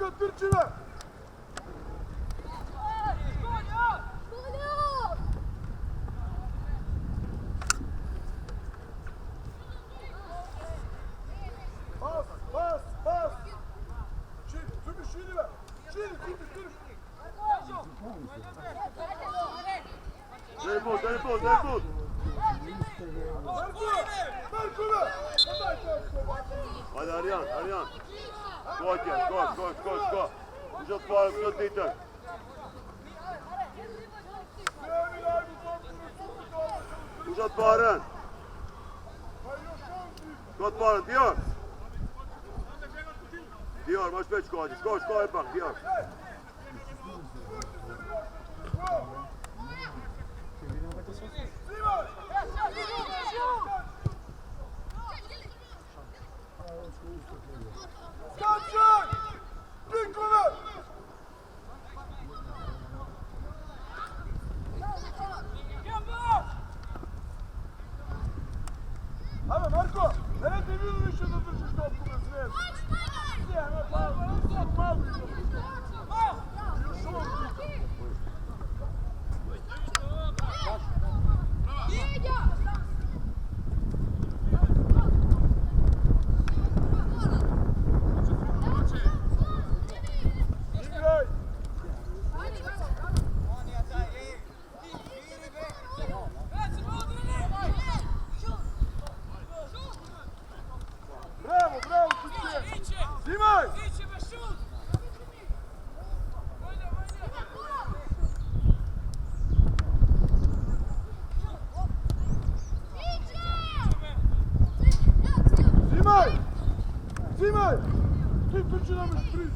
Luka Trčina! Pas! Tümü şiiri ver! Şiiri! Telefon! Marko ver! Hadi Arjan! Koş! Uzat bağırıp uzat Dayton. Uzat bağırın. Skott bağırın, Dior, možeš već kođi, skoč ipak, Dior. Hadi Marko, nereye deviyorsun işte da Trčić toplu mesela? Zijeme malo. Bravo, Trčić! Zimaj! Zimaj! Ti Trčićamış priz!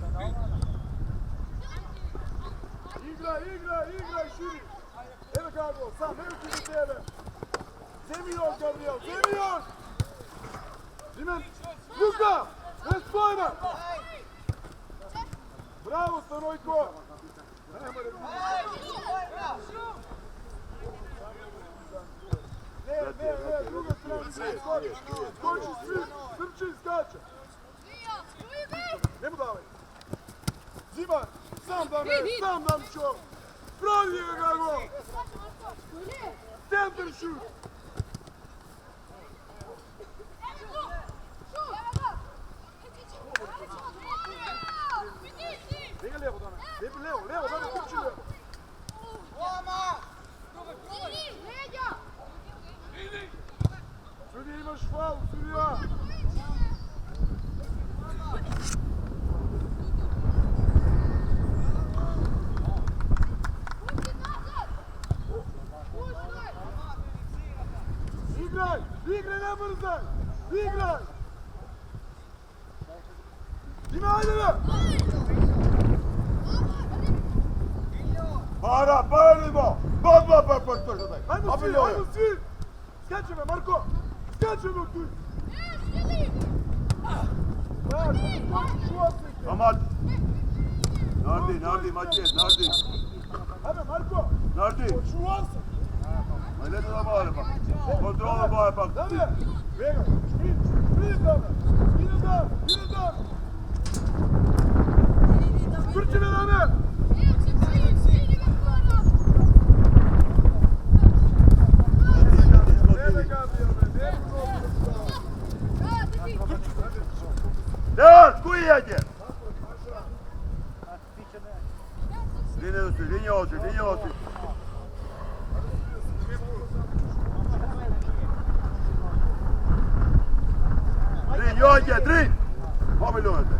Igraj, širi! Evo Gago, sam, evo ti za tebe! Zemljon, Gabriel, zemljon! Zimen, Luka! Bez pojma! Bravo, Stanojko! Ne, druga strana, skoči svi, Trčić skače! Ne mu davaj! Ziman, sam dam čo! Pravi ga Gago! Center šut! Levo, daj Trčić levo! Sudija imaš faul, sudija! Igraj, ne mrzaj! Igraj! Ima, ajde be! Para Limo! Ajmo svi! Skače me, Marko! Skače me tu! Amat! Nardi, Maciej! Ajde, Marko! Nardi! Čuvaj se! Ajde da bare pak! Kontrola bare pak! Dame! Vega, sprint dame! Idem dame! Trči me dame! Devam, kuj jedzie! Linie oczy! Drin! Pomilujete!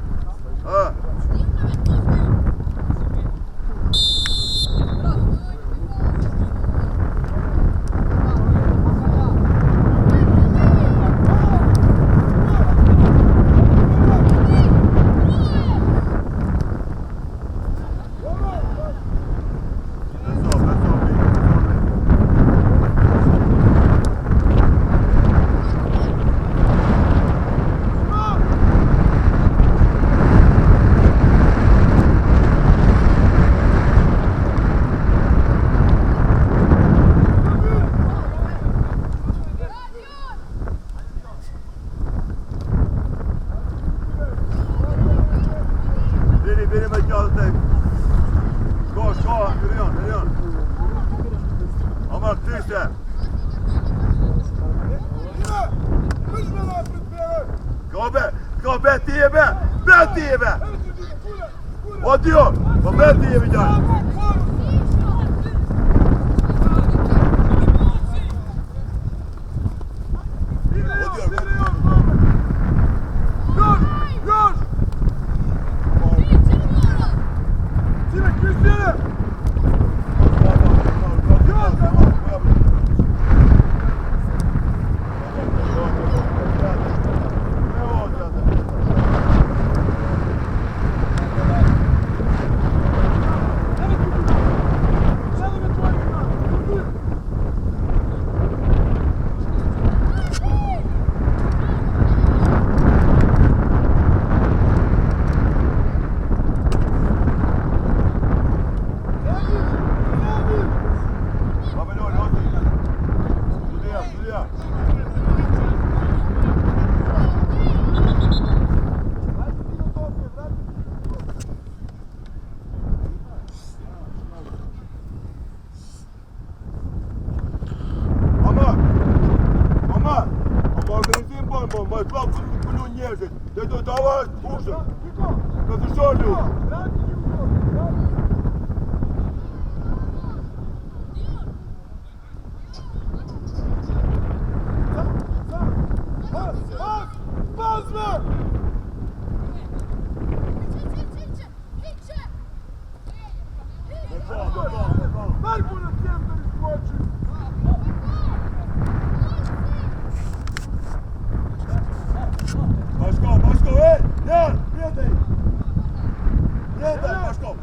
benim mekanındayım. Koş, veriyorsun. Ama tüyse. Kom ben diye be. O diyor. Kom ben diye bir daha. Давай, слушай, это что, Люк? Машков, эй! Яр, предай! Предай, Машков!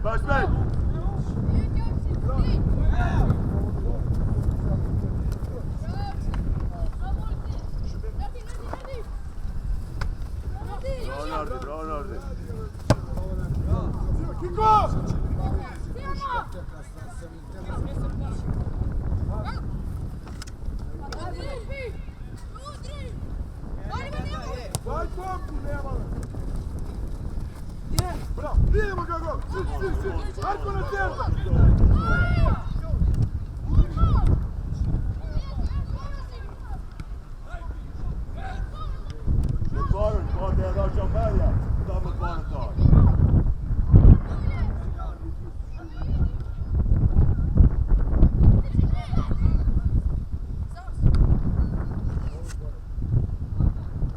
Başbey! Bra nerede? Kiko! Дай кнопку, лево! Браво! Лево, Гого! Сидь! Арку на сердце! Det är där som börjar. Där mot barnet tar.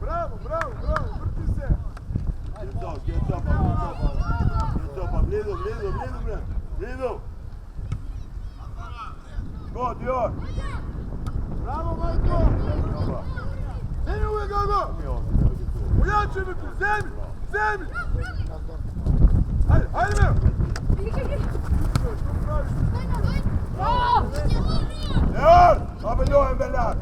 Bravo! Vrti se! Get up. Lido. Gå, Dior. Bravo, Marko! Zemlji uvijek, Gogo! Ujači ruku, zemlji! Hajde, me! Dior, kom en en väl där.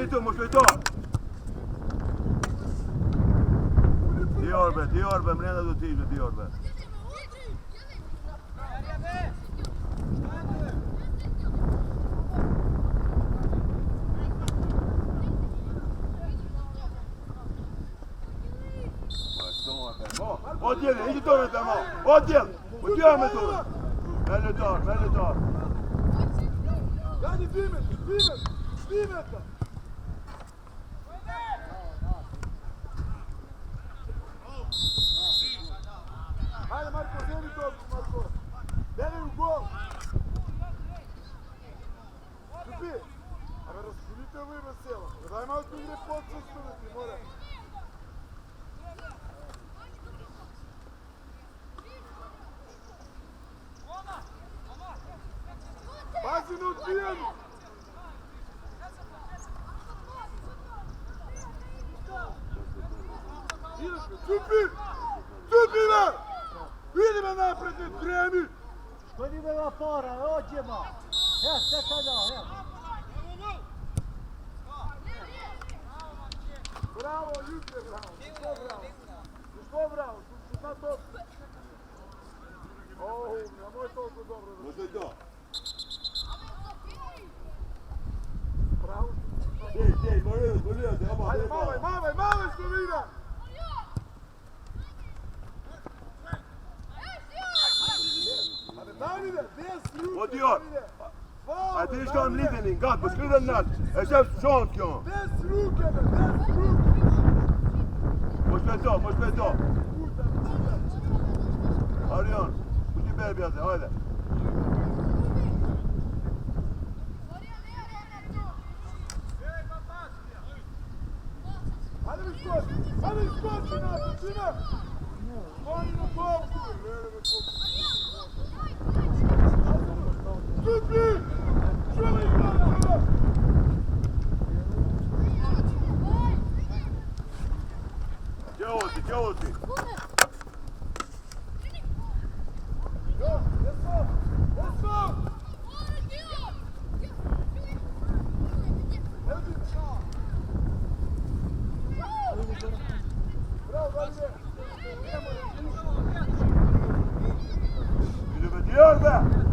Бандиту, мушкетон! Dior be, mrena do t'i Dior be. Odjel, idi to tamo! Odjel! Odjel me to! Mene tar! Gadi, Fimen! ovo ima sjela. Daj malo tu igre podsustaviti, mora. Pazi na odbijanu! Čupi! Čupi me! Vidi me napred, ne tremi! Schodimo là fora, ođemo! Čekaj da, Bravo, Juče, bravo! Što bravo? Što dobro? Nemoj toliko dobro. Može i to. Bravo. Dej, može da te oba. Ajde, malo što vide! Davide, bez Juče, Odjor. Davide! Hij is gewoon niet in, gaat beschudden net. Hij zegt zo'n jongen. Bez ruke, bez ruke! Moš met to. Arjan, moet je bij blijven, hajde. Hadi mi skoči nas, Sina! Oni na topku! Šuti! Šuti, bravo! Djavo ti. Let's go! Bravo, Davide! Jullie met die armen.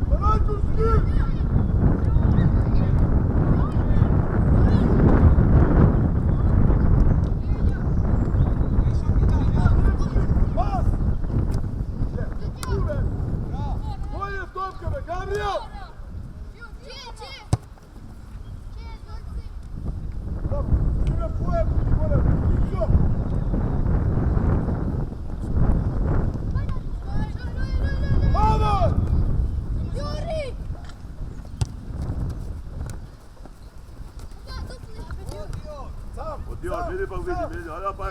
Vanuit ons nu! Pas! Bolje topka me, Gabriel! Sina poje, mora, Iso! Hvala! Odjor, vidi pa vidi, hajde pa.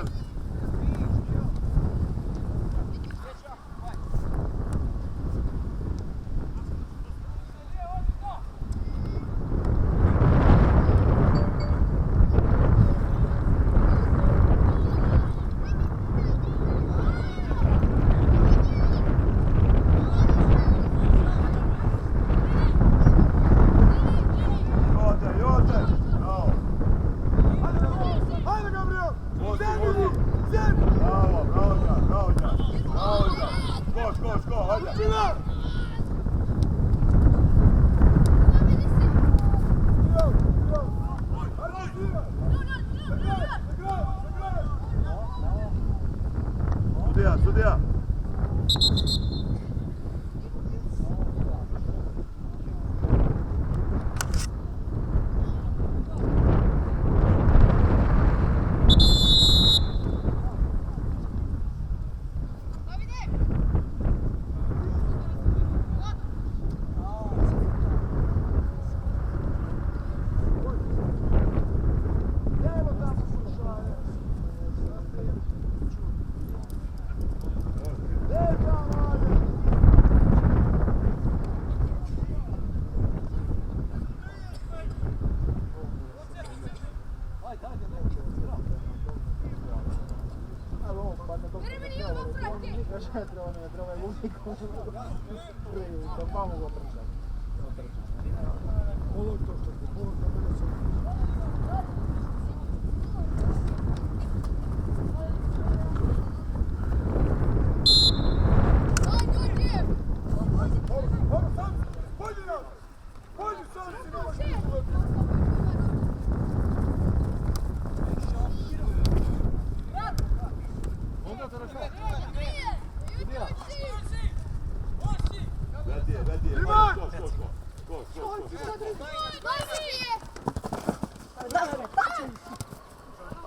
Hajde, Gabriel! Bravo, hajde. Sina! Sudija. Ne treba je ludikom. To malo ga otrčati. Ovo je to što je, ovo je to.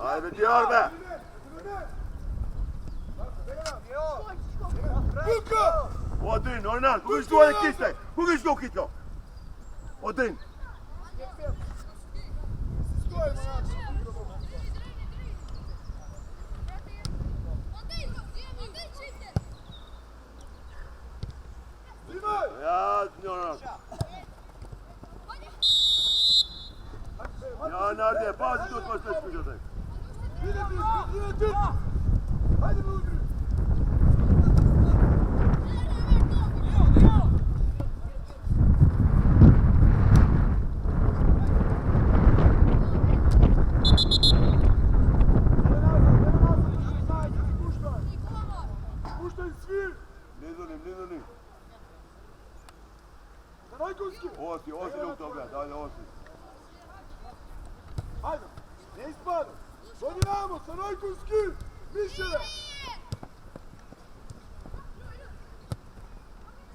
Ajde, Djarbe! Odin, Ornal, koga što ovdje kistaj? Koga što kitlo? Odin! Stojimo naši. Zimaj! Ja, Jonas. Ja, Nadje, pazi tu tvoj slečku za tek. Idete! Hajde me udri! Puštaj svi! Blizu njim. Zanajkovski! Osi ljub toga, dalje osi. Hajde! Ne ispada! Dodiramo! Zanajkovski! Miševe!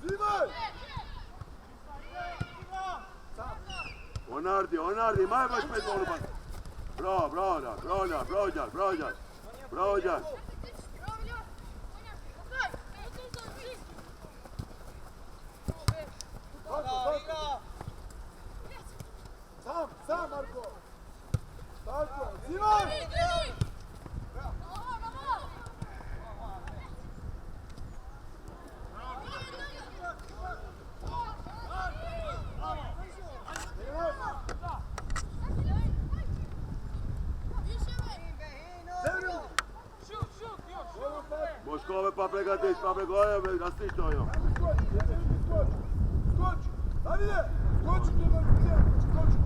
Zimaj! Onardi, maj baš pet golman. Bravo, Đan. Sam, Marko! Tako, zimaj! Moskove pa pregatiš, pa pregoje, da stiš to jo. Skoči! Davide! Skoči ti na cijelu! Skoči!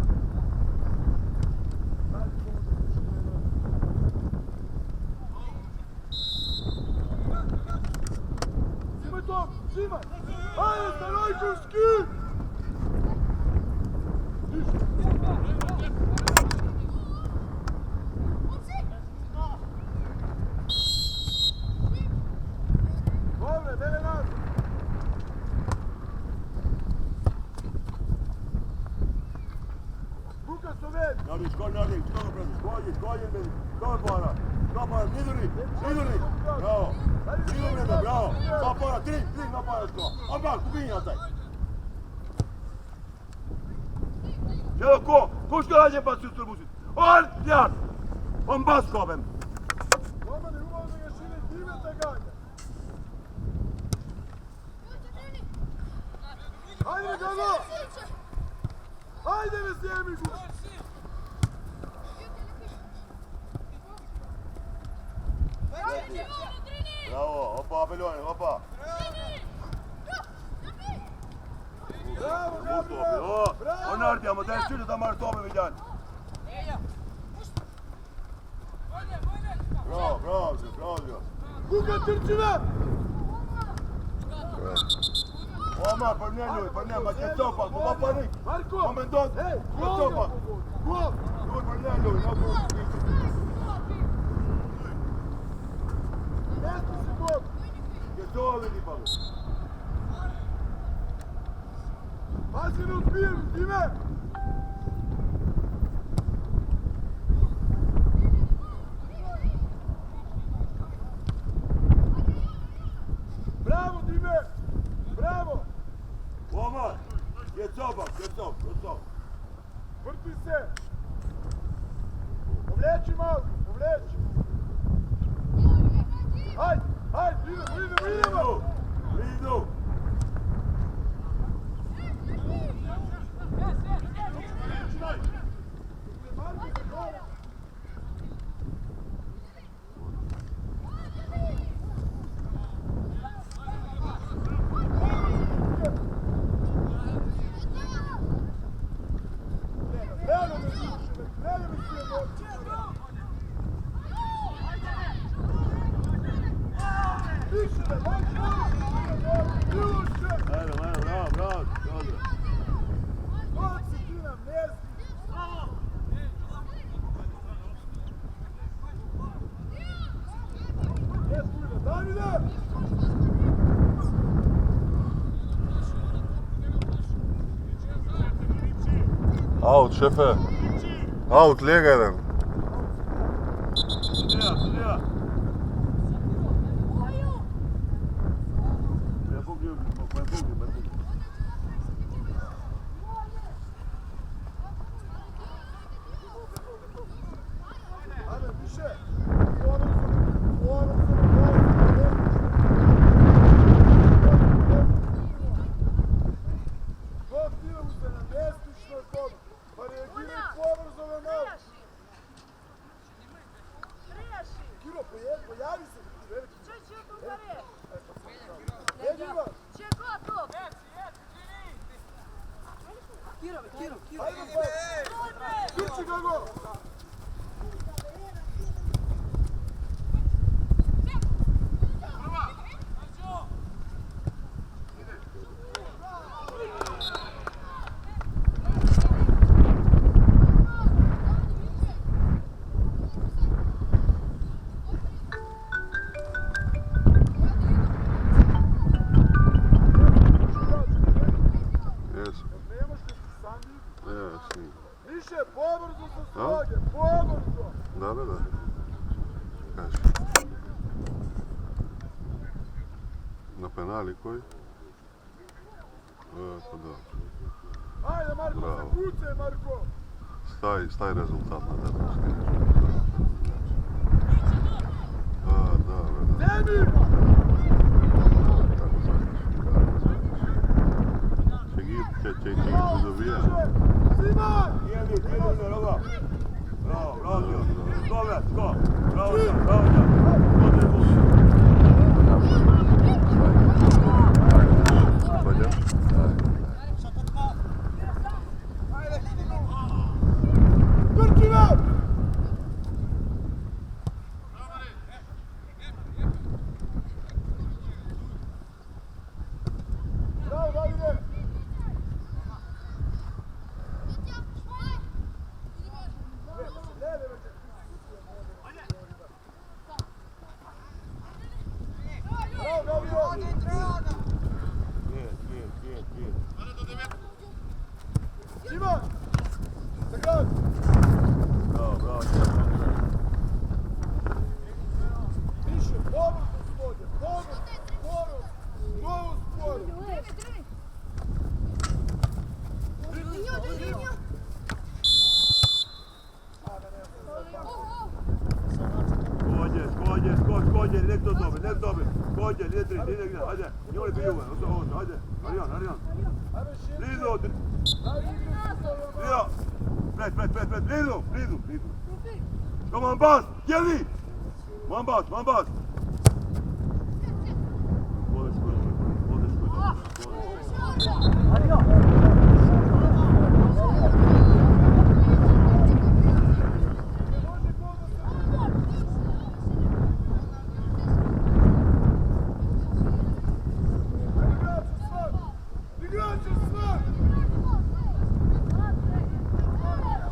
Zimaj to! Zimaj! Ajde, Stanojkovski! Dobre, bele nas! Luka Sovjet! Nardi, što ga pratiš? Što para? Niduri! Bravo! Bravo! Dva para, tri napara što! Odmah, kubinja taj! Evo ko što rađe pa ću se busit? Jan! On bas kobem! Romane, uvalno ga šire time te ganja! Hajde, Gano! Hajde, ne sjemi gu! Bravo, opa, Beljone, opa! Bravo, Gabriel! Bravo! Onardi, amo da je čudo da mar tome vidjan! Bravo! Luka Trčina! Omar, pa će copak, pa panik! Marko! Momenton, Hej, će copak! gol! Ljudi, pa ne, Mjesto si gol! je to vidi pa ga! Pazi ne uspijem, time! Bravo, Dime! Bravo! Omar, je copak! Vrti se! Povleči malo, povleči! Hajde, idemo! Idu! Bravo! Out, Schiffe. Out, Legerin. Sudija. Hajde pa! Krči ga go! Jesu. Ne možete sam vidi. Jesu. Više, pobrzo sa sloge, pobrzo! Da. Kaži. Na penali koji? Pa da. Ajde Marko, Bravo. zakucaj Marko! Staj rezultat na tebe. Da. Zemir! Kako zakiš. Će ih dobija. Simon! Tijeli, roba. Bravo, Da. Sko već, sko. Bravo, Ko te buši? Bolje? Krči me! Bravo, Davide! Bravo, Davide!Ije. Simon! Zagrad! Bravo. Više, pobrzo sloge, pobrzo! Novu sporu! Skođe, nek to dobi. Skođe, ajde. Njoli bi juve, ajde. Arijan. Ajme širke! Lido, Lido. Come on, boss, Kelly! One boss.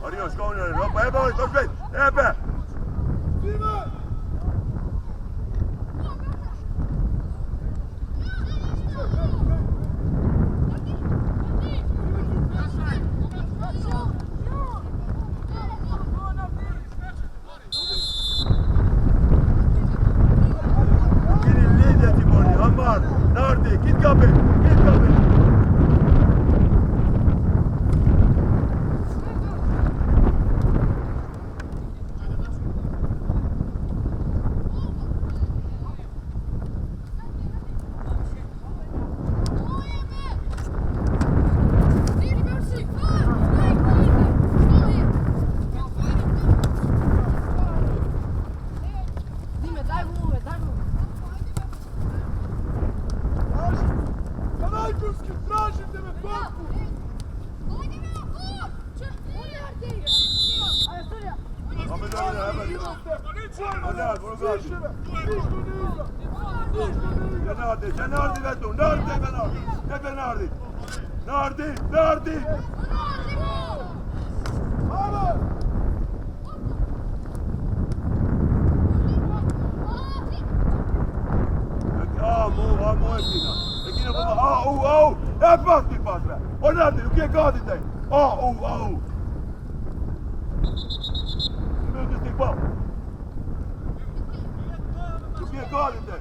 Arijan, skonjali, ropa, Ebe! Simon! Gidin lidje Timoni, Ammar, Nardi, git kapı. Kanajkovski, tražim tebe toku! Ahmet Ömer, hemen. Više me! Ništa niza! Sen Nardi ver dur. Nardi. Hvala! Moje Kina. Kina baba, pas ti pas be. O Nardi, u kje gadite? Minuti ti pa. U kje gadite?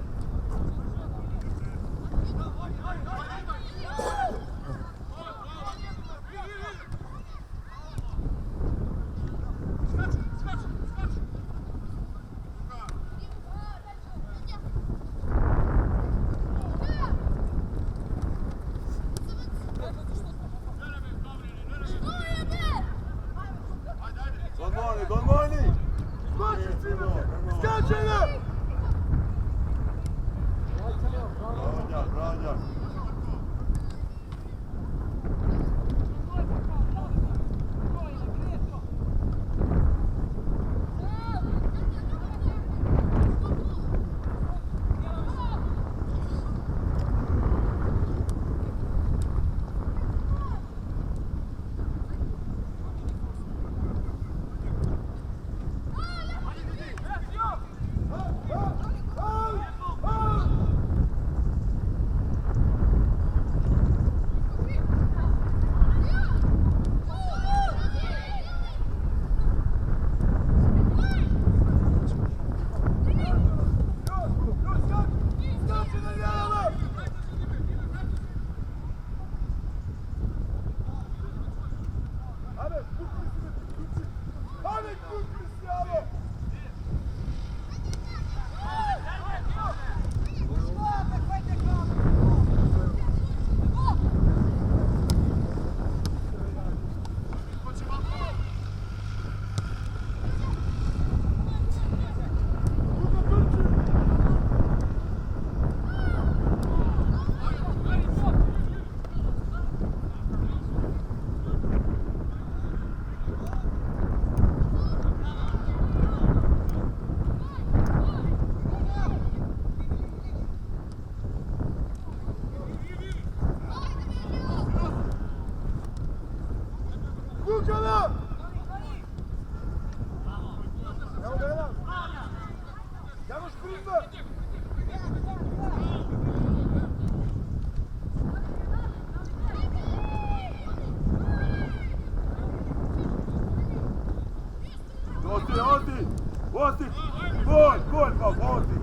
Good morning. Skačene! Bravo, Hadi Cristiano. Hadi Cristiano. Luka'na! Evo ga jedan! Janoš Krizler! Osti! Gol, Osti!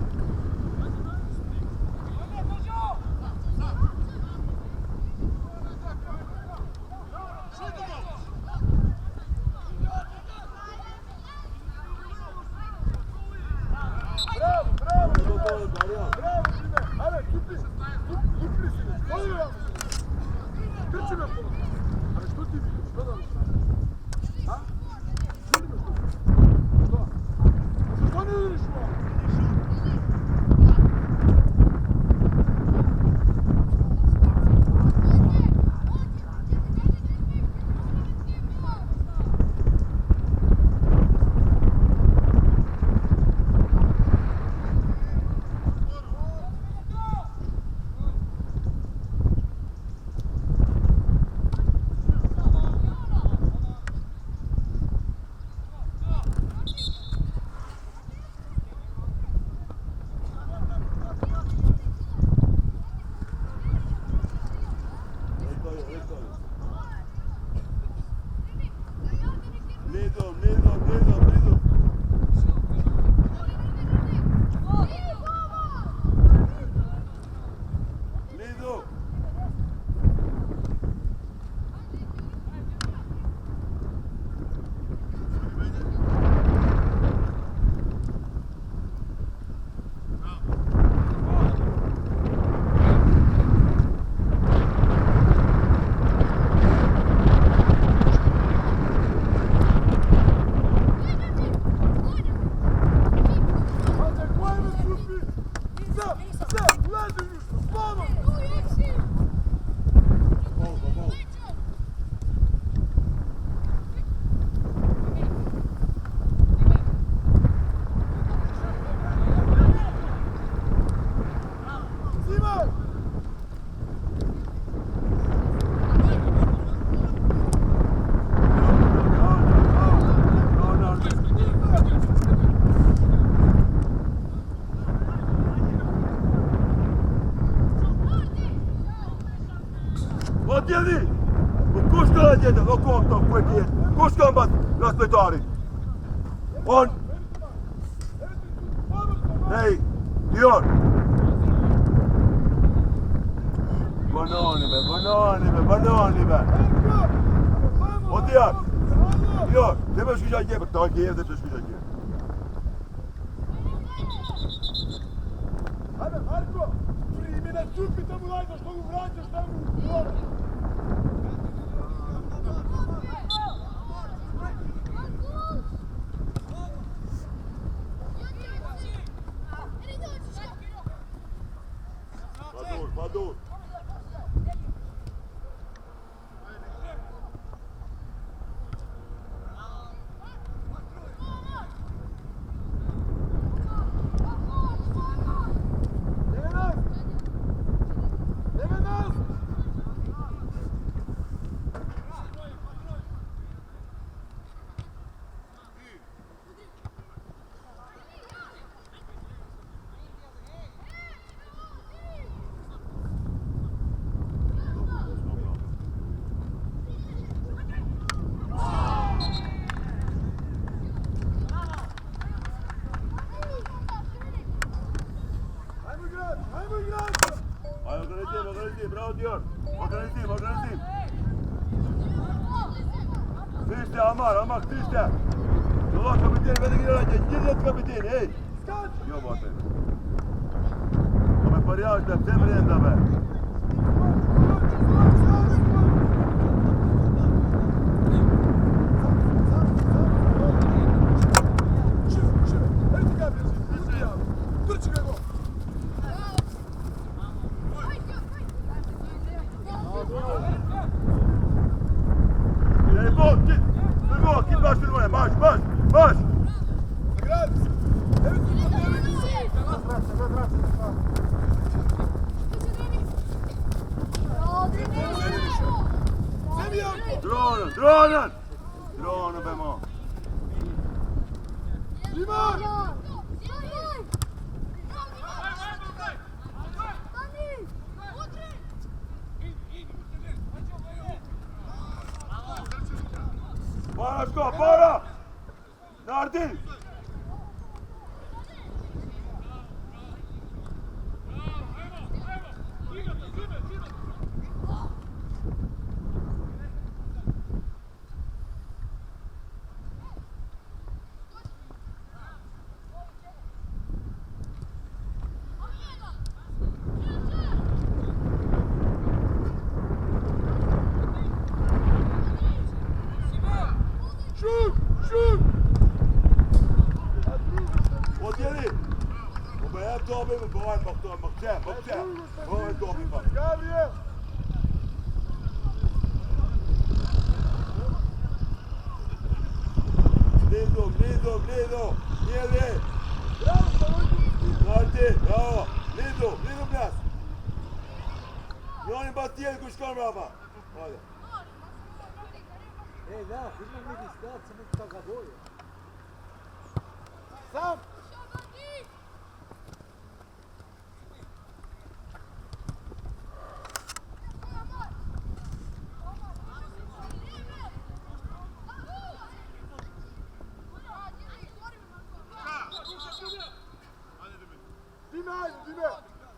Bravo, Time! Hadi, tutli! Tutli si! Hadi ya! Trči me pola! Ali što ti vidiš? Što da li šta? Ha? Želi me što? Što? Što ne vidiš ovo? Ottieni! Kuska la dietro, lo conto quel dietro. Kuska la aspettare. On! Ehi, Dion! Banani be! Ottieni! Dion, trebaš güzel gel, bak daha geri de güzel gel. Hadi Marko! Primi na stupi tamo najde, što mu vraćaš tamo u dvore? Badur! Тише, Амар, тише! Ну, капитан, веди генеральный, иди, капитан, ей! Ёбаный. Come порядок, все время давай. Git baş durmaya, baş! Dronen bij man. Para! Nardin! Shoot! Wat jullie? Op bij hem door met mijn mag zijn. Gewoon door met mij. Gabriel! Lindo! Nieli! Martin, bravo! Lindo, brás! Johnny Batiel, kuškom brava! Olha. Ej, da, idemo mi diskat, samo tako bolje. Sam!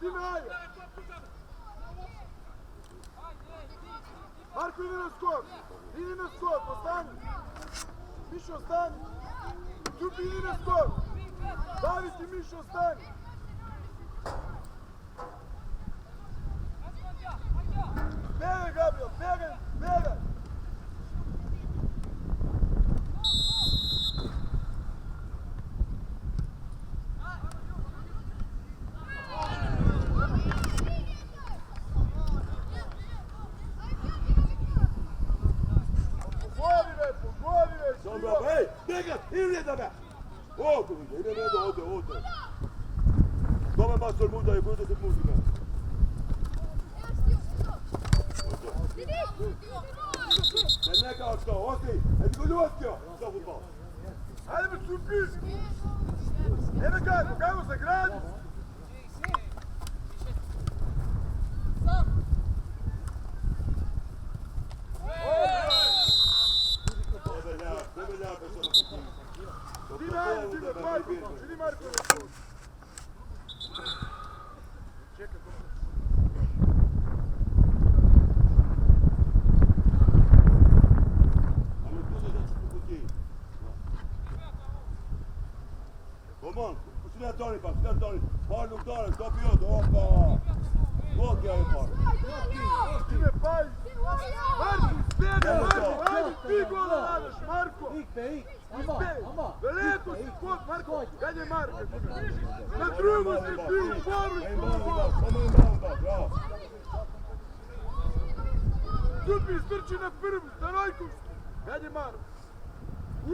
Dimaj! Marko, idi na skok, ostani! Mišo, ostani! Tupi, idi na skok! Bavi ti, Mišo, ostani! Begaj, Gabriel, begaj! Ovdje. Tome mastor muda i budete muzika. Ne kao što, osti, edi go ljubio, za futbol. Hajde me surpriz! Evo kako se gradi! Idi Marko, čekaj, Kom sida Tony, Har nog Tony, stop je ut, hoppa! Åk jag par. Ide, paj! Marko, spjede, Marko, hajde, ti gola radiš, Marko! Veliko si kod, Marko, kad je Marko? Na drugu si ti, Bravo. Tupi, strči na prvu, Starojkovski, kad je Marko?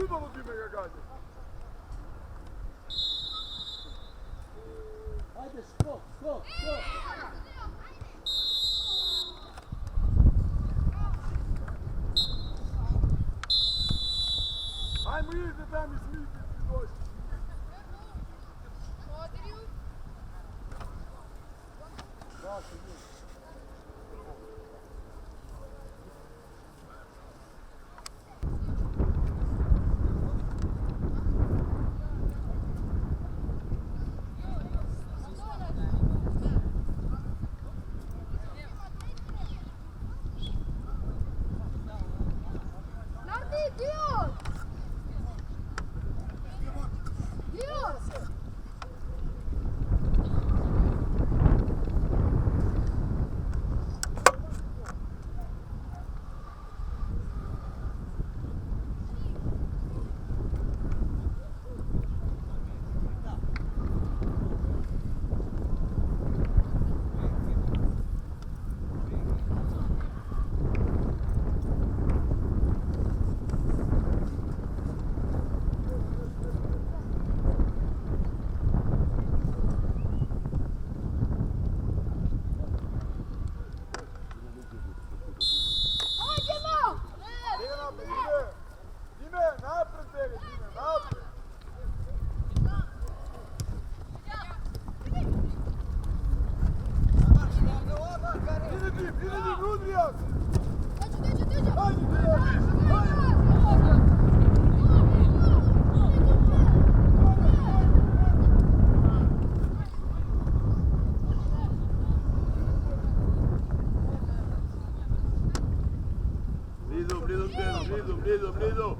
Ubalo ti me ga gađa. Ajde, skok! Ajmo idite tam i smijte ti dođi. Dime, napred beri, Dime, napred. Idi, Udrija se. Hajde, Blizu.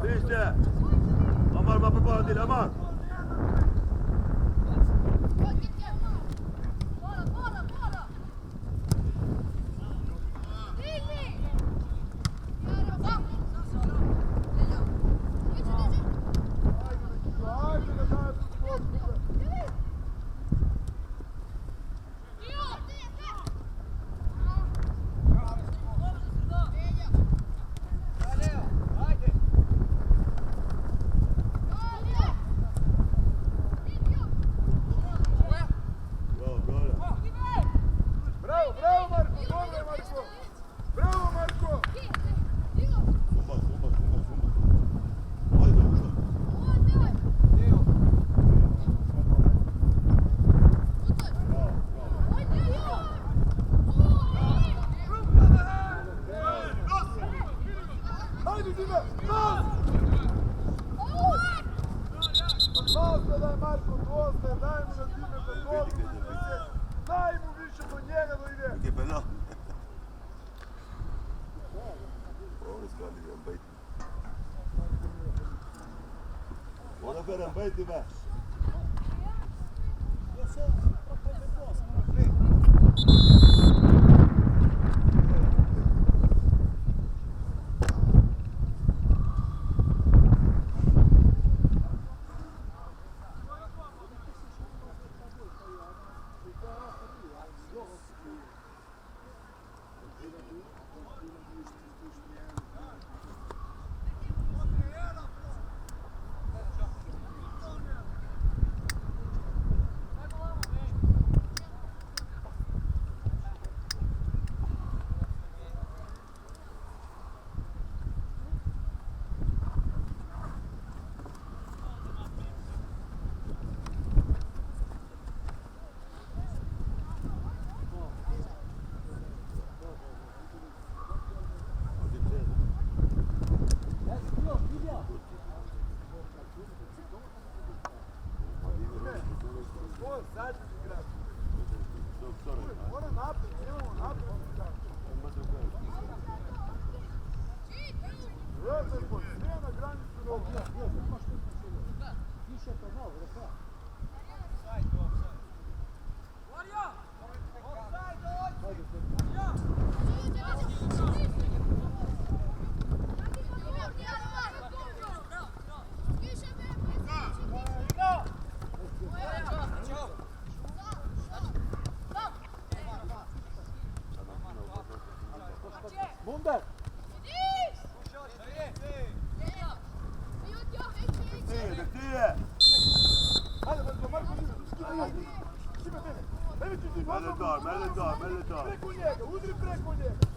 Bliže. Amar, ma prepoznati, Amar. Băieți, bă! Bundar! Preko njega, udri preko njega.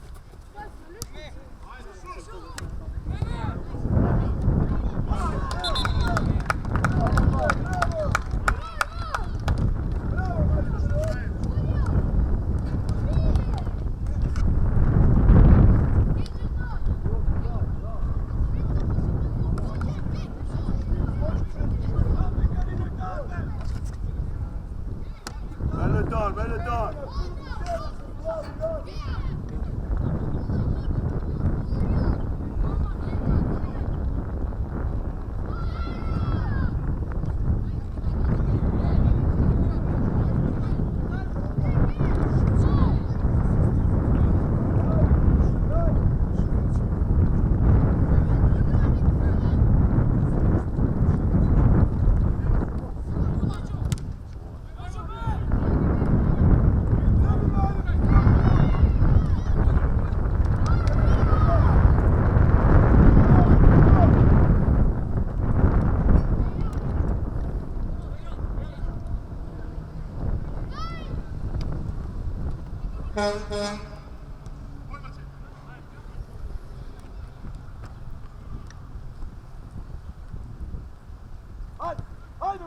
Hajde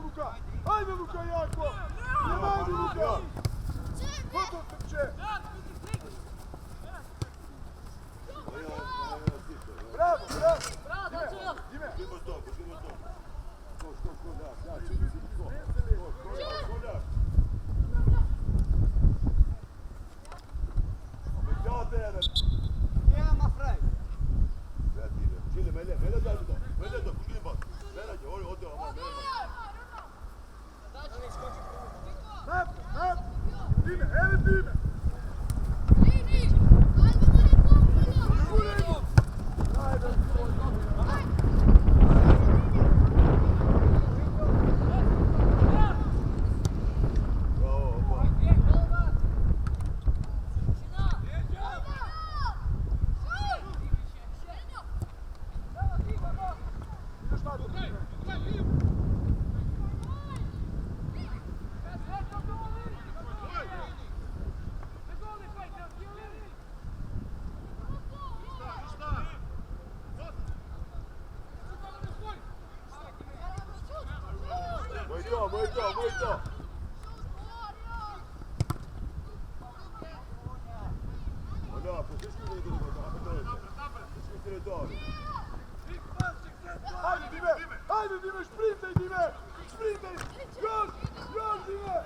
Luka! Hajde Luka jako! Hajde Luka! Gotovo trče! Bravo, bravo! Dime! Hep, hep! Dime, evet dime! Muito! Olha, por que você veio do território? Hajde Dime! Hajde Dime, šprintaj Dime! Šprintaj! Još! Još Dime!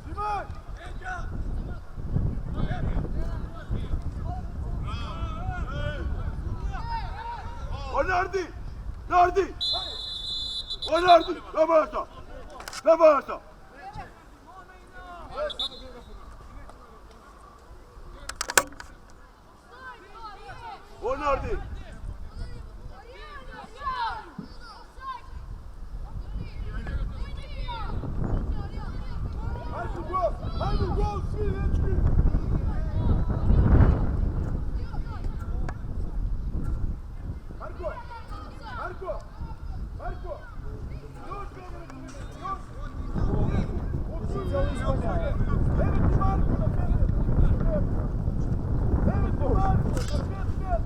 Dimaj! Nardi! Nardi! O Nardi! Ne bağırsa? Ne bağırsa? O Nardi! Hajde gol! Hajde gol svi dečki! Marko! Marko! Marko! Još dobro! Još! Odslučaj izvanja! Evo ti Marko na 5 metra! Evo ti Marko na 5 metra!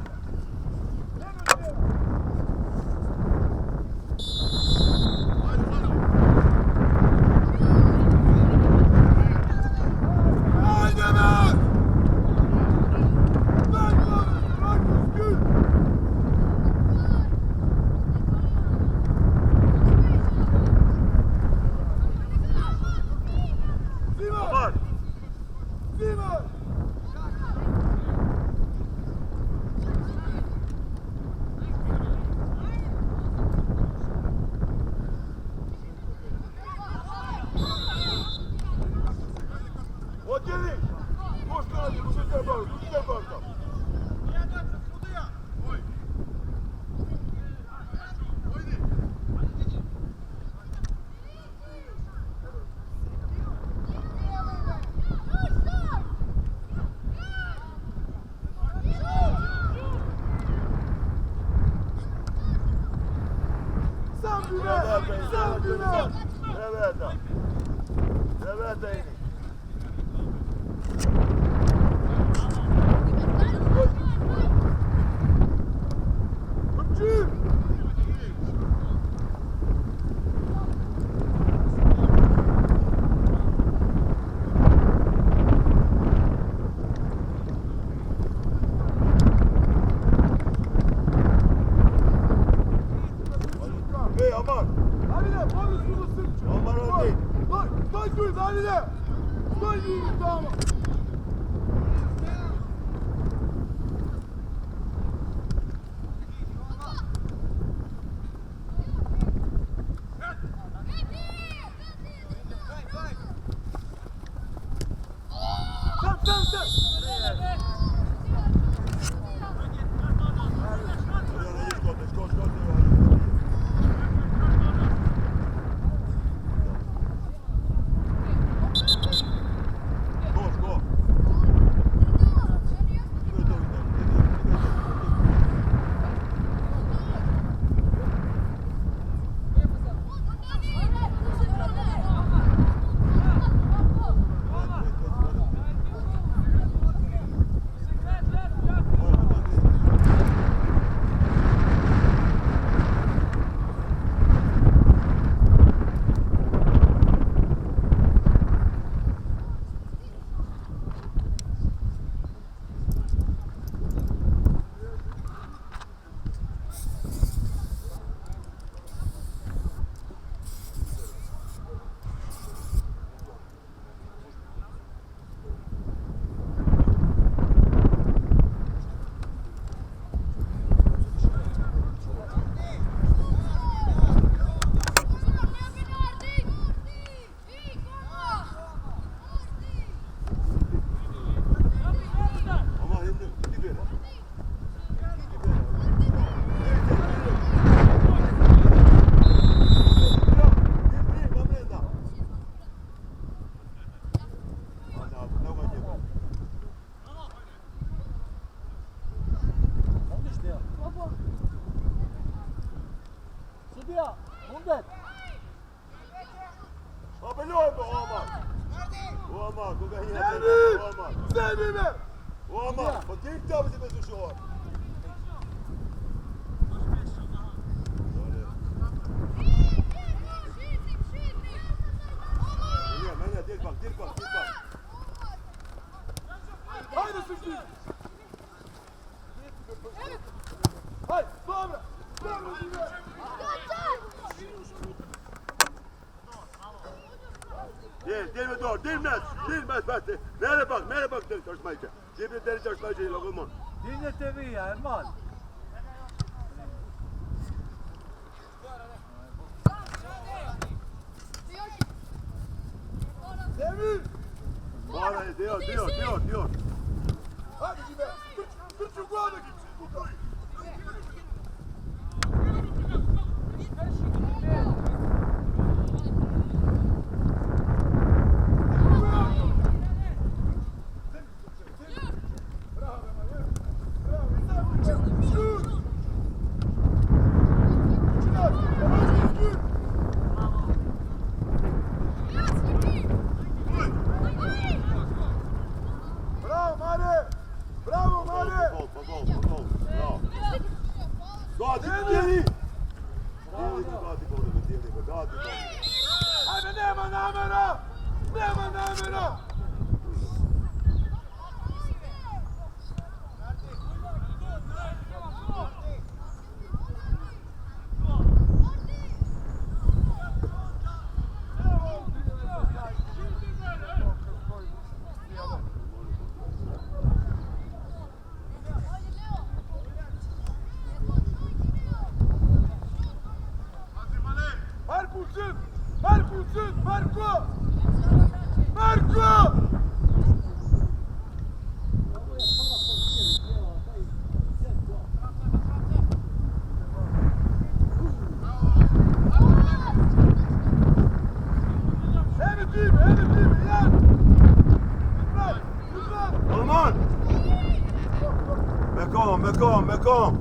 Evo ti! Hajde me! Daj dobro! Marko, skut! Aman! Dimaj! Odjeli! Koš radi, uzite barka! Sam Dime! Sam Dime! Reveta! Reveta ini! Trči! Ej, aman! Davide, pobri su do srča! Aman, odi! Stoj tu, Davide! Stoj njih tamo! Sam! Skål! Apelhou, Omar. Omar, kokaina. Zemir! Omar. Zemir! Omar, pa ti tamo se bez ušao. Menja, dirk bak. Haydi Sürtü! Haydi, dobra! Dobro, Zime! Dilmez Fatih. Nereye bak çalışmayacak. Cibri deri çalışmayacak Logomon. Dinlete vi ja, Erman. Zemir! Bora, diyor. Hadi Zime! Tut şu kulağına git! Bravo Mare! Bravo Mare! Pagol. Bravo. Gadi, deli. Gadi. Hadi nema namera! Nema namera! Marco! Alman! Mekom!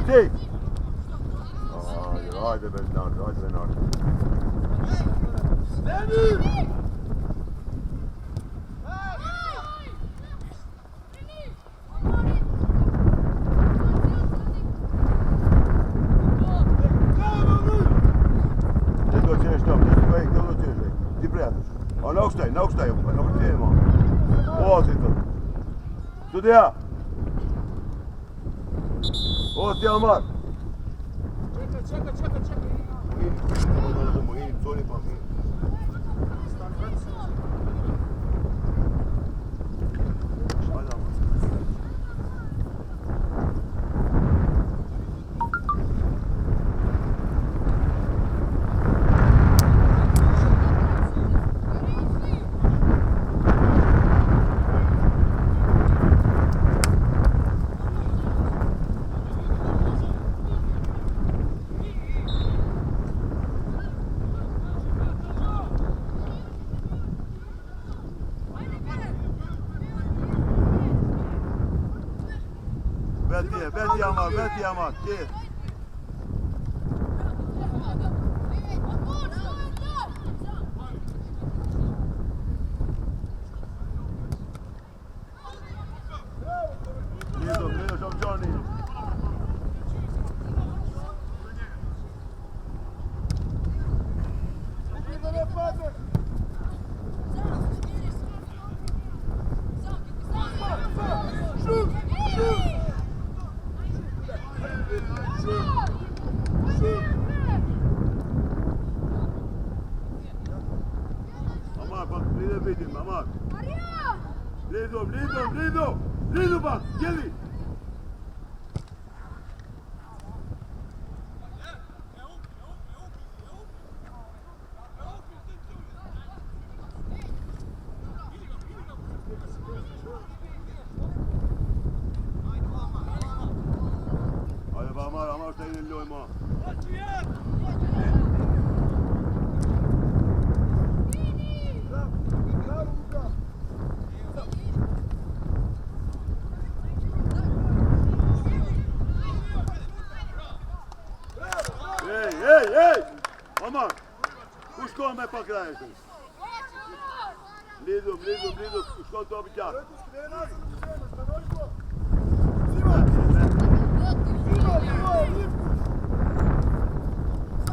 Tik! Haydi ben artık. Demir! Ti prijatelj. A ne okstaj, ne vrtimo. Ovo ti to. Sudija. Ovo ti Almar. Čekaj. Veti Almar. Gel. Lido, Johnny. Amar bak nereye verdim Amar. Lido bak gelin. Hadi Amar sen elli oyma. ej! Aman! Ku shkon me pa krajshën? Lidhëm, ku shkon topi qartë?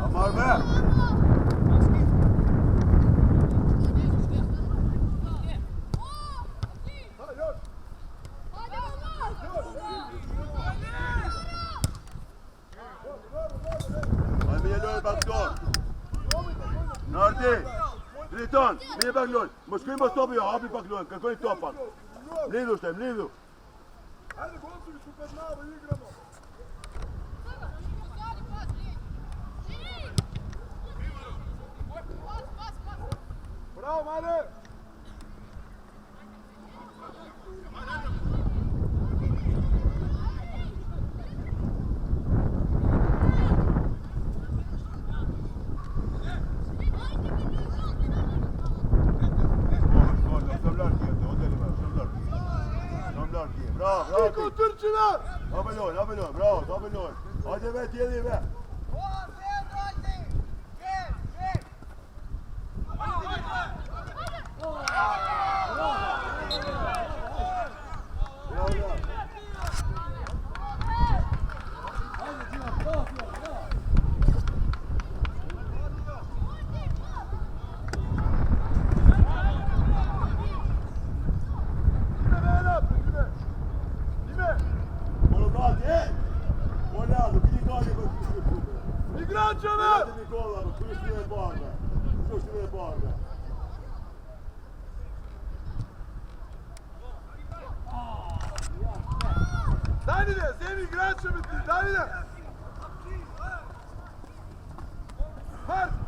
Amar me! Aj me jelojë baktor! Nardi! Driton, me je baklojnë! Më shkrim më stopi jo, hapi baklojnë, kërkojnë topan! Mlidhu shte, mlidhu! Hajde, gomci, su pred nama, igramo. Bravo, Mane! Niko Turčina! Hapi lojnë, bravo, hajde ve, tjeli ve! Igračeve! Nikola, kućne barbe. Danine, zemi igračeve ti, Danine!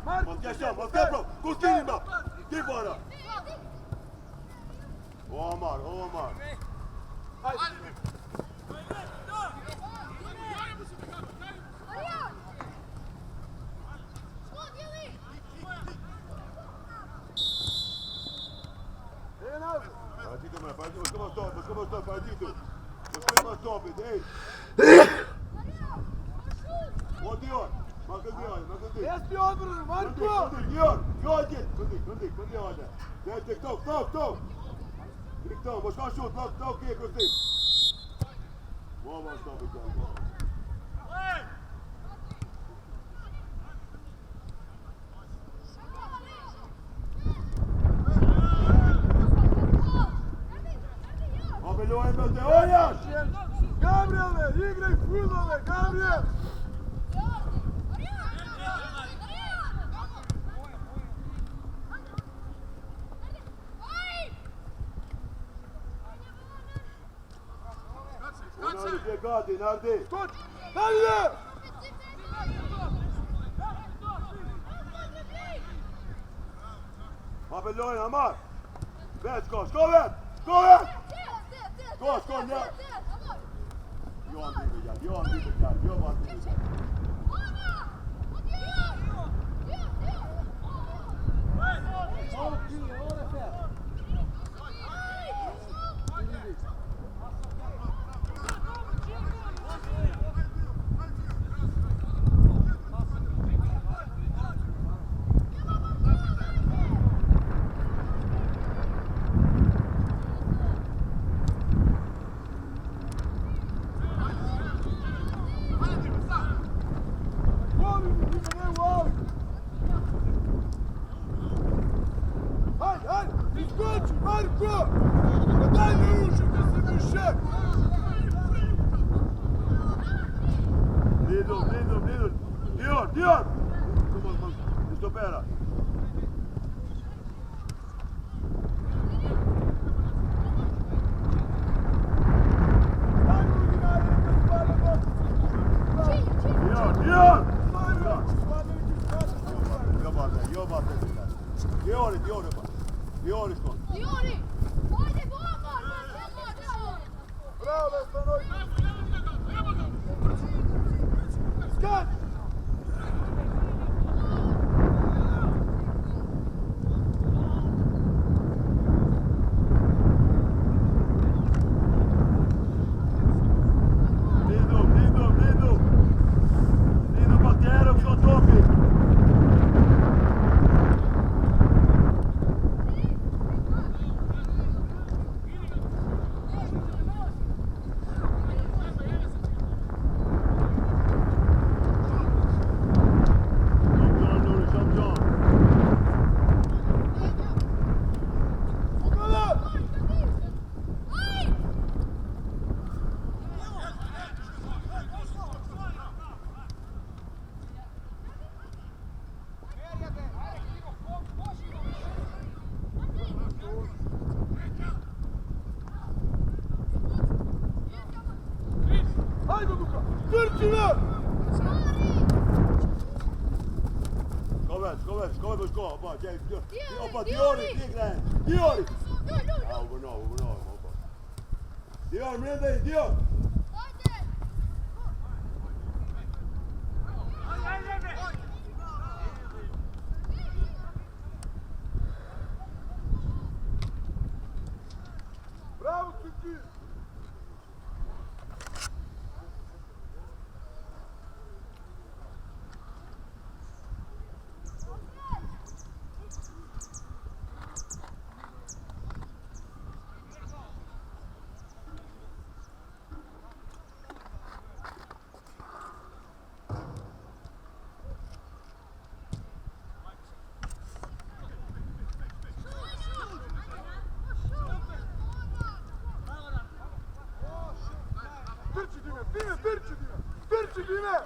Mark! Podkasham, Kustinima! Ti bara! Omar! Hajde! Skema stopit, ej! Odion! Ma këndi! Jesi odbranu, Marko! Këndi, ode! Dajte këto! Këto, mo shka shut, këto kje kështi! Mama stopit, këto! Apelojnë me te ojash! Gabriele, igraj fudove, Gabriel! Nardi je gati, Nardi! Skoč! Danine! Apelojnë, Amar! Vet, shko vet! Skå, nja! Johan Bibelkjær. Marko! Pa daj me ušite se više! Lidl! Dion! Stopera! Dion! Dion skon! Bravo, stanoj! Skač! Lido, Battero, skon topi! Hajde Luka, Grčina! Kom eens, kom. Oppa, Diori, Tigran. Diori! Over. Dior, midden, Dior! Bravo Türkiye! Trči Dime!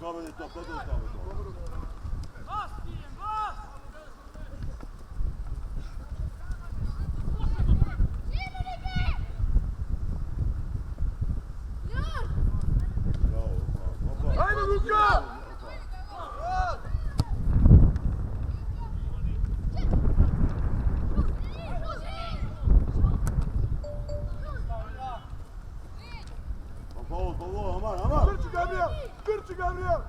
Kommer det topp, det tar vi så. Hajde Luka! Aman. Grči Gabriel!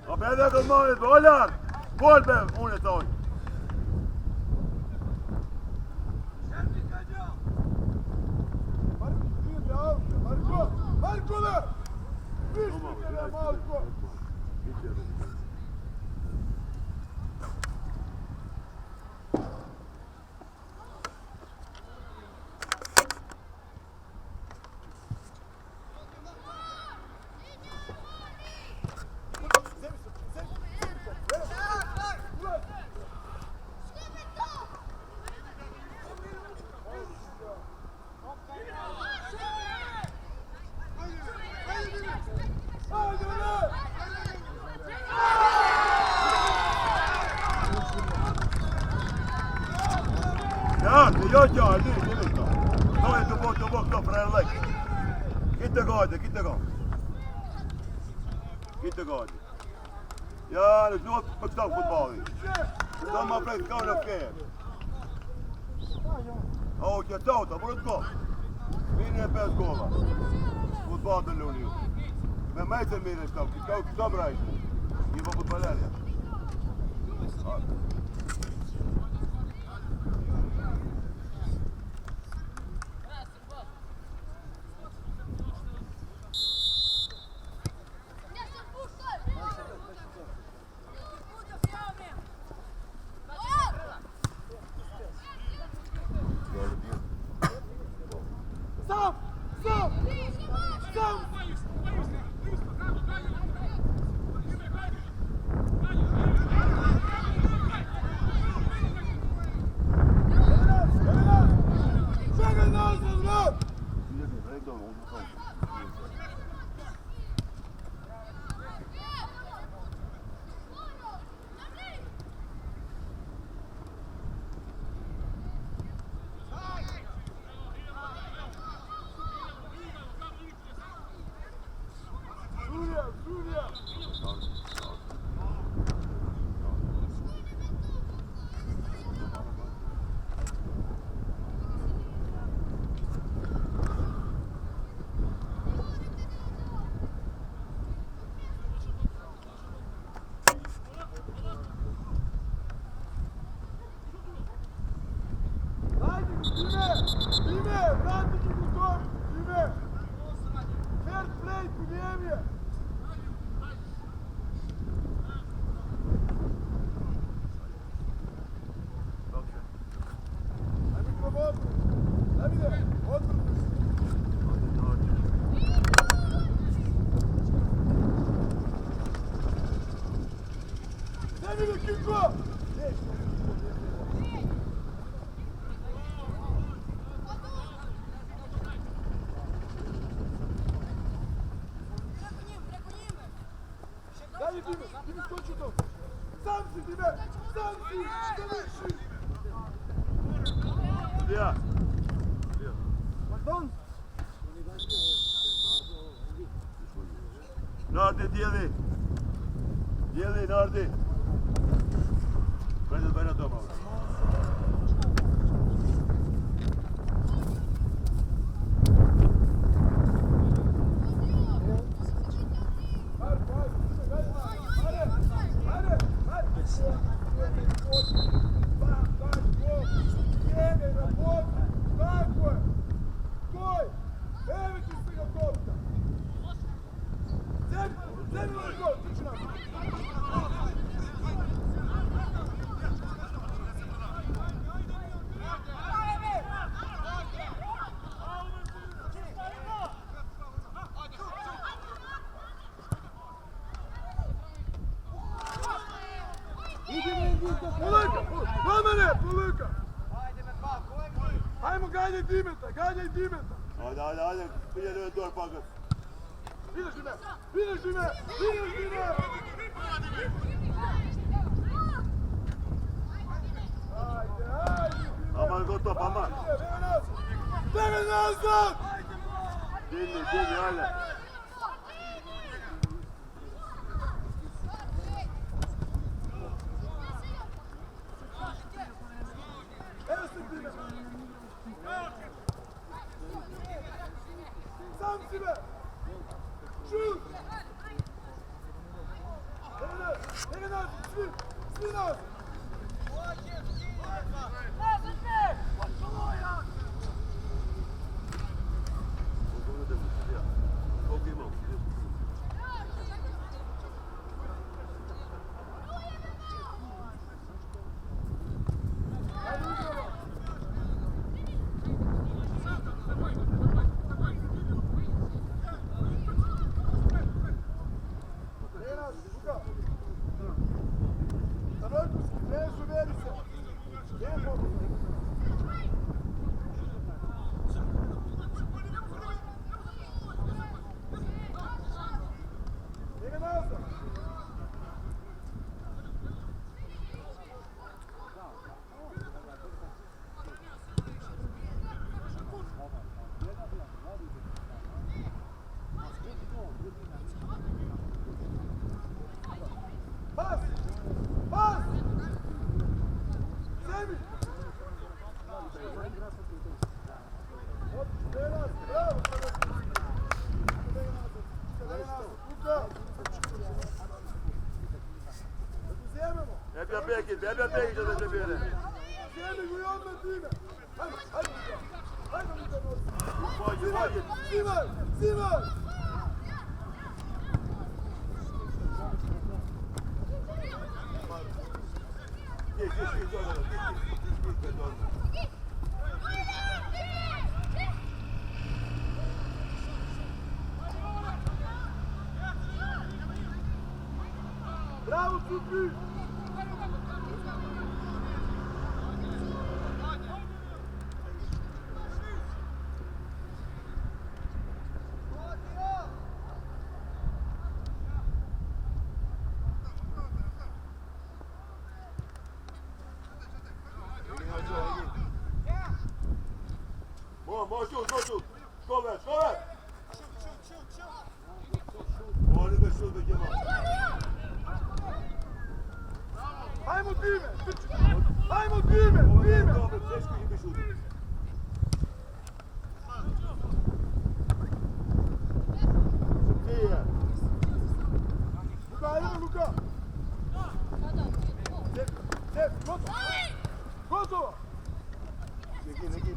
Ja, ben dat man, Oljan! Gol be, unetoň! Marko! Marko! Ja, nu, det vet jag. Nå är du bort då för en lägg. Kitta gård. Ja, nu snart bestäm fotboll. Samma plats kan det ske. Åh, jag tar det, var det gott. Vinner en bäst gåva. Fotboll den Luni. Men mig till min stopp, jag ska också bra. Ge mig fotboll där. Dime, vrati ti motor, Dime. Fair play, Dime. time! Sam si! Što vrši? Sudija. Pardon? Nardi dijeli. Dijeli Nardi. Ben doma. Polika! Ajmo, ganjaj Dimeta! Hadi. Prijeli ove dor pagat. Vidiš li me? Ajde! Aman gotov, aman. Bebe nazad! Digni, ajde. Evo se Dime! Sam si me! Šut! Evo nazad! Svi nazad! Koliko imamo? Bebe peki što da se bere. Sjedi go i odmah Dime! Hajmo mi da nosim! Pođi. Simaj! Bravo, Supi! Može šut! Škover! Mora da šut da Kemal. Ajmo Dime! Dobro, teško ide šut. Sofija! Luka! Cep, gotovo! Neki.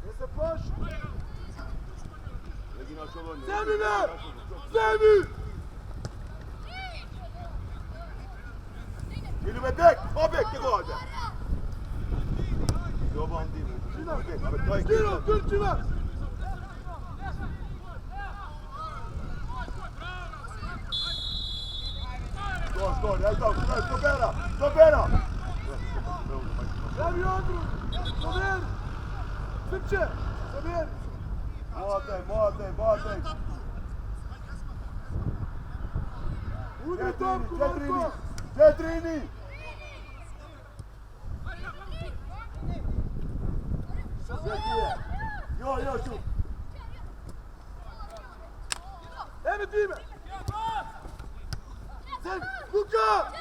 Ne se plaši! Neki na čolonje. Zemlji! Ili me bek! Obek te gode! Joban Dime. Stilo, Turčina! Skor, aj tam, Sobera! Pravi odru! Soberi! Srče! Soberi! Mladen! Udri! Četrini! Jo, šut! Evo time! Sen, Luka!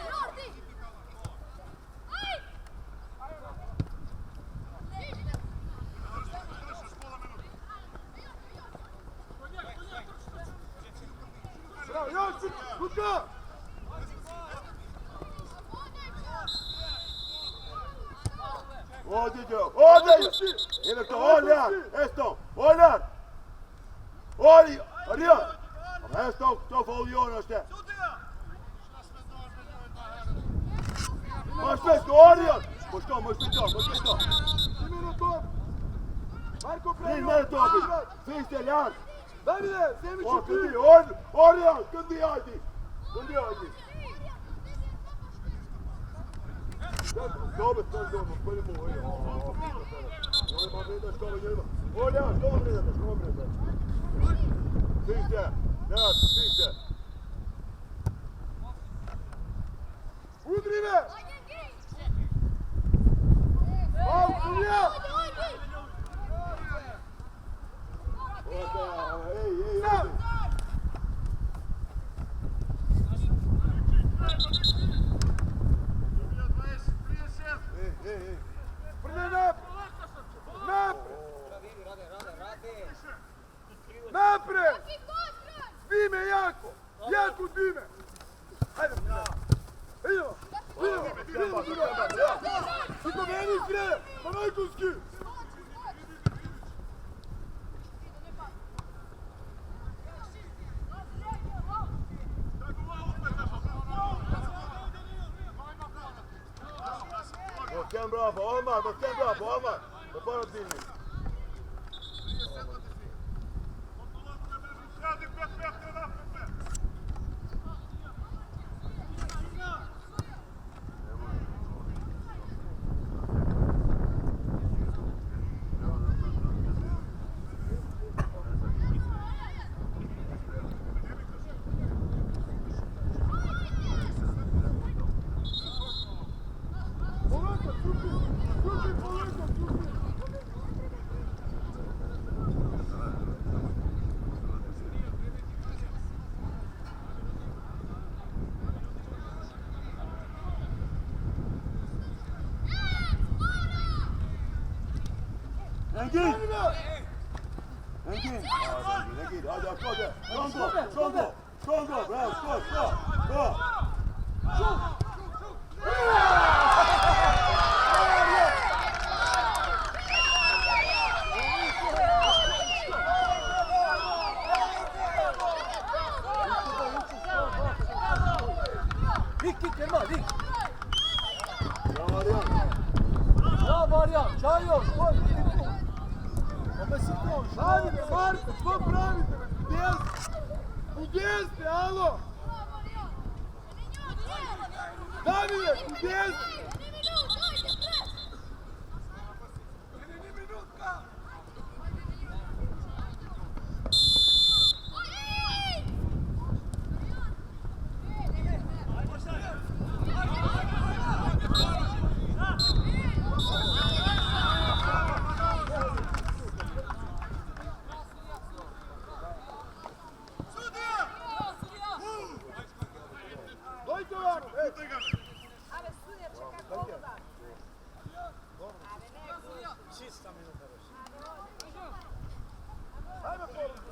Bravo, Josip! Luka! Ovdje! Idemo to, Oljan! Esto! Oljan! Arjan! Esto, to får avgöra sig! Måste stå, Arjan! Måste stå! Simon top! Marko Ring Prejo! med Tobi! Finns det, Jan? Davide, Semić Åh, i kundi, ti! Arjan! Kundi, ajdi! Dobro, prvi mu, Oljan, što vam gledate? Fište! Udri me! Au, Kulija! Sam! Prne napred! Napred! Dime jako! Jako dime! Hajde! Idemo! Tylko meni gre! Panajkunski! Bastian bravo, Omar! Da para dilni! Engin! Hadi Kongo! Bravo, skor! Dik Erman, dik! Bravo, Arjan! Bravo Arjan, Čajo, skoj, vidi tu! Opet si to, Davide, Marko, što pravite? Gdje ste, alo? Davide, gdje ste? Dojte ovako, ajme poruku.